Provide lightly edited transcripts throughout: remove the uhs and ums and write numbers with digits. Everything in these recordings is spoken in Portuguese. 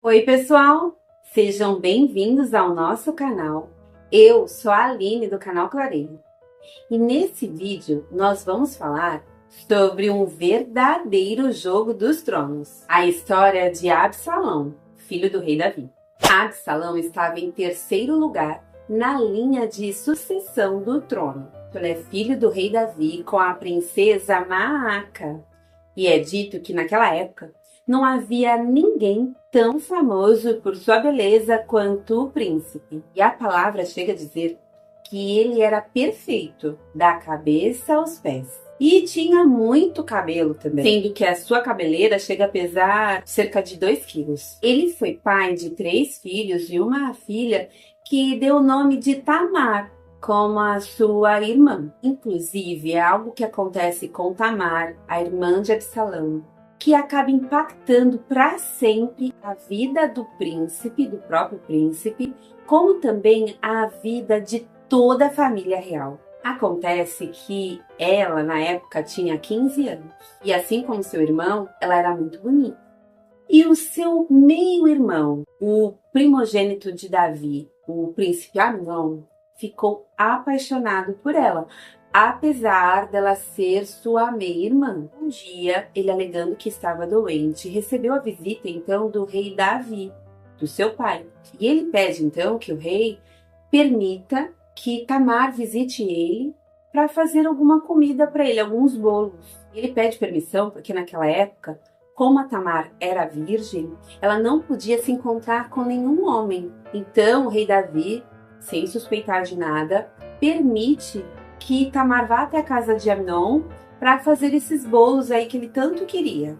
Oi, pessoal! Sejam bem-vindos ao nosso canal. Eu sou a Aline do canal Clareio. E nesse vídeo nós vamos falar sobre um verdadeiro jogo dos tronos. A história de Absalão, filho do rei Davi. Absalão estava em terceiro lugar na linha de sucessão do trono. Ele é filho do rei Davi com a princesa Maaca. E é dito que naquela época não havia ninguém tão famoso por sua beleza quanto o príncipe. E a palavra chega a dizer que ele era perfeito, da cabeça aos pés. E tinha muito cabelo também, sendo que a sua cabeleira chega a pesar cerca de 2 quilos. Ele foi pai de 3 filhos e uma filha que deu o nome de Tamar, como a sua irmã. Inclusive, é algo que acontece com Tamar, a irmã de Absalão, que acaba impactando para sempre a vida do príncipe, do próprio príncipe, como também a vida de toda a família real. Acontece que ela, na época, tinha 15 anos. E assim como seu irmão, ela era muito bonita. E o seu meio-irmão, o primogênito de Davi, o príncipe Amnon, ficou apaixonado por ela, apesar dela ser sua meia-irmã. Um dia, ele alegando que estava doente, recebeu a visita então do rei Davi, do seu pai. E ele pede então que o rei permita que Tamar visite ele para fazer alguma comida para ele, alguns bolos. Ele pede permissão porque naquela época, como a Tamar era virgem, ela não podia se encontrar com nenhum homem. Então o rei Davi, sem suspeitar de nada, permite que Tamar vá até a casa de Amnon para fazer esses bolos aí que ele tanto queria.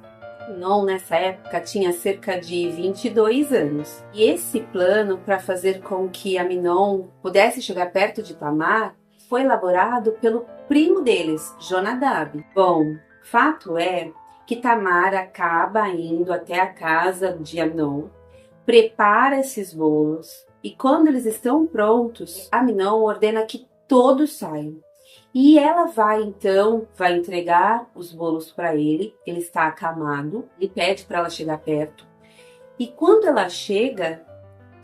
Amnon, nessa época, tinha cerca de 22 anos. E esse plano para fazer com que Amnon pudesse chegar perto de Tamar foi elaborado pelo primo deles, Jonadab. Bom, fato é que Tamar acaba indo até a casa de Amnon, prepara esses bolos e quando eles estão prontos, Amnon ordena que todos saiam. E ela vai entregar os bolos para ele, ele está acamado, ele pede para ela chegar perto. E quando ela chega,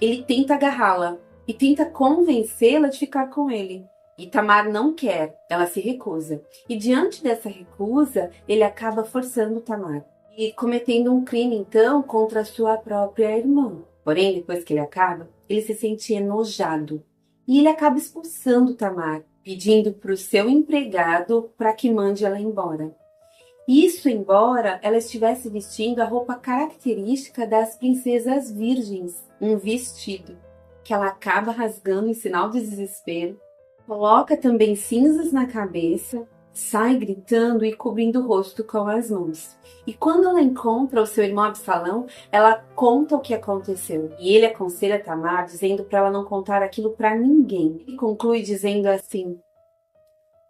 ele tenta agarrá-la e tenta convencê-la de ficar com ele. E Tamar não quer, ela se recusa. E diante dessa recusa, ele acaba forçando Tamar e cometendo um crime então contra sua própria irmã. Porém, depois que ele acaba, ele se sente enojado e ele acaba expulsando Tamar, pedindo para o seu empregado para que mande ela embora. Isso embora ela estivesse vestindo a roupa característica das princesas virgens, um vestido, que ela acaba rasgando em sinal de desespero, coloca também cinzas na cabeça, sai gritando e cobrindo o rosto com as mãos. E quando ela encontra o seu irmão Absalão, ela conta o que aconteceu. E ele aconselha Tamar, dizendo para ela não contar aquilo para ninguém. E conclui dizendo assim: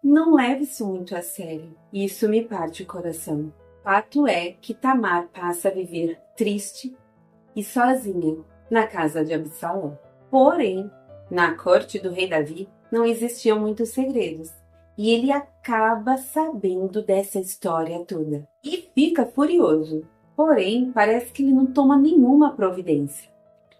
não leve isso muito a sério. Isso me parte o coração. Fato é que Tamar passa a viver triste e sozinha na casa de Absalão. Porém, na corte do rei Davi, não existiam muitos segredos. E ele acaba sabendo dessa história toda. E fica furioso. Porém, parece que ele não toma nenhuma providência.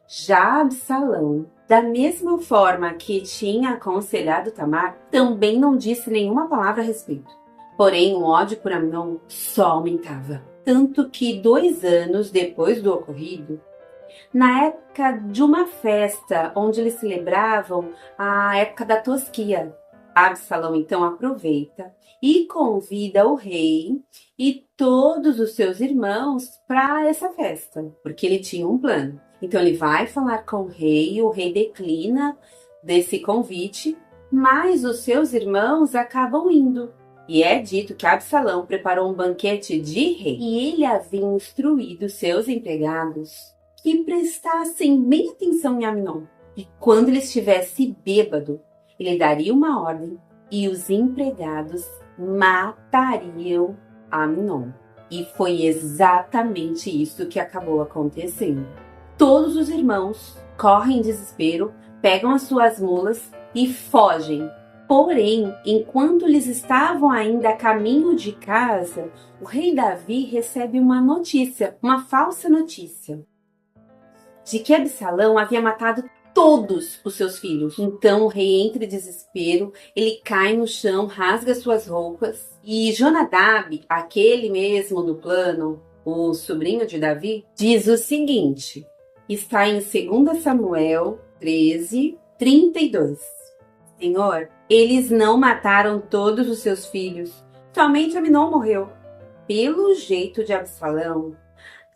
Já Absalão, da mesma forma que tinha aconselhado Tamar, também não disse nenhuma palavra a respeito. Porém, o ódio por Amnon só aumentava. Tanto que 2 anos depois do ocorrido, na época de uma festa onde eles celebravam a época da tosquia, Absalão então aproveita e convida o rei e todos os seus irmãos para essa festa, porque ele tinha um plano. Então ele vai falar com o rei declina desse convite, mas os seus irmãos acabam indo. E é dito que Absalão preparou um banquete de rei e ele havia instruído seus empregados que prestassem bem atenção em Amnon. E quando ele estivesse bêbado, ele daria uma ordem e os empregados matariam Amnon. E foi exatamente isso que acabou acontecendo. Todos os irmãos correm em desespero, pegam as suas mulas e fogem. Porém, enquanto eles estavam ainda a caminho de casa, o rei Davi recebe uma notícia, uma falsa notícia. de que Absalão havia matado todos os seus filhos. Então o rei entra em desespero, ele cai no chão, rasga suas roupas e Jonadab, aquele mesmo do plano, o sobrinho de Davi, diz o seguinte, está em 2 Samuel 13, 32. Senhor, eles não mataram todos os seus filhos, somente Aminon morreu. Pelo jeito de Absalão,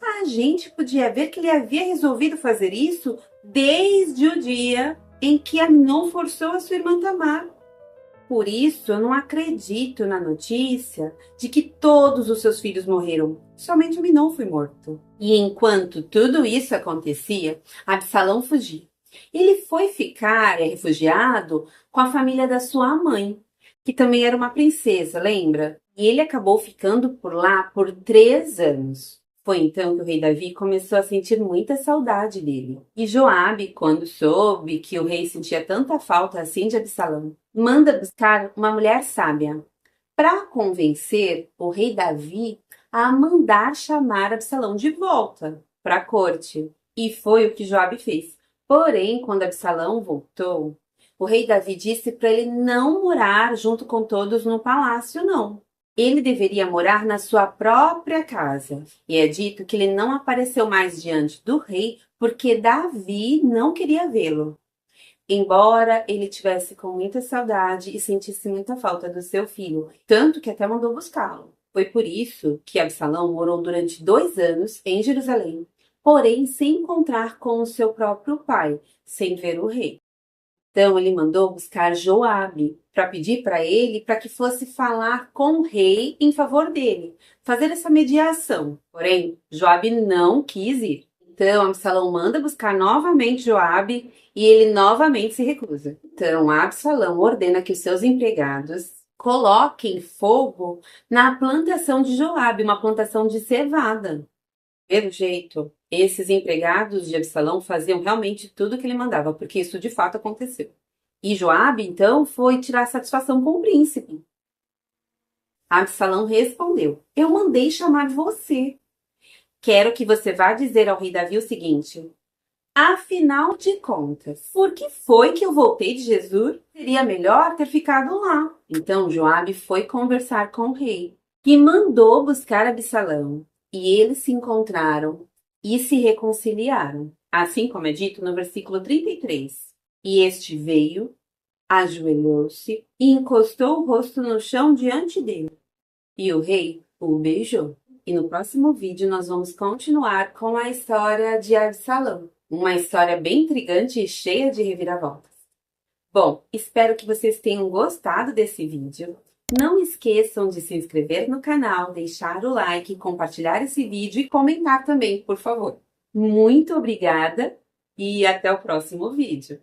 a gente podia ver que ele havia resolvido fazer isso desde o dia em que Aminon forçou a sua irmã Tamar. Por isso, eu não acredito na notícia de que todos os seus filhos morreram. Somente Aminon foi morto. E enquanto tudo isso acontecia, Absalão fugiu. Ele foi ficar refugiado com a família da sua mãe, que também era uma princesa, lembra? E ele acabou ficando por lá por 3 anos. Foi então que o rei Davi começou a sentir muita saudade dele. E Joabe, quando soube que o rei sentia tanta falta assim de Absalão, manda buscar uma mulher sábia para convencer o rei Davi a mandar chamar Absalão de volta para a corte. E foi o que Joabe fez. Porém, quando Absalão voltou, o rei Davi disse para ele não morar junto com todos no palácio, não. Ele deveria morar na sua própria casa. E é dito que ele não apareceu mais diante do rei porque Davi não queria vê-lo. Embora ele tivesse com muita saudade e sentisse muita falta do seu filho, tanto que até mandou buscá-lo. Foi por isso que Absalão morou durante 2 anos em Jerusalém, porém sem encontrar com o seu próprio pai, sem ver o rei. Então ele mandou buscar Joabe para pedir para ele para que fosse falar com o rei em favor dele, fazer essa mediação. Porém, Joabe não quis ir. Então Absalão manda buscar novamente Joabe e ele novamente se recusa. Então Absalão ordena que os seus empregados coloquem fogo na plantação de Joabe, uma plantação de cevada. Pelo jeito, esses empregados de Absalão faziam realmente tudo o que ele mandava, porque isso de fato aconteceu. E Joabe, então, foi tirar satisfação com o príncipe. Absalão respondeu, eu mandei chamar você. Quero que você vá dizer ao rei Davi o seguinte, afinal de contas, por que foi que eu voltei de Jesus? Seria melhor ter ficado lá. Então Joabe foi conversar com o rei, que mandou buscar Absalão. E eles se encontraram e se reconciliaram, assim como é dito no versículo 33. E este veio, ajoelhou-se e encostou o rosto no chão diante dele. E o rei o beijou. E no próximo vídeo nós vamos continuar com a história de Absalão. Uma história bem intrigante e cheia de reviravoltas. Bom, espero que vocês tenham gostado desse vídeo. Não esqueçam de se inscrever no canal, deixar o like, compartilhar esse vídeo e comentar também, por favor. Muito obrigada e até o próximo vídeo.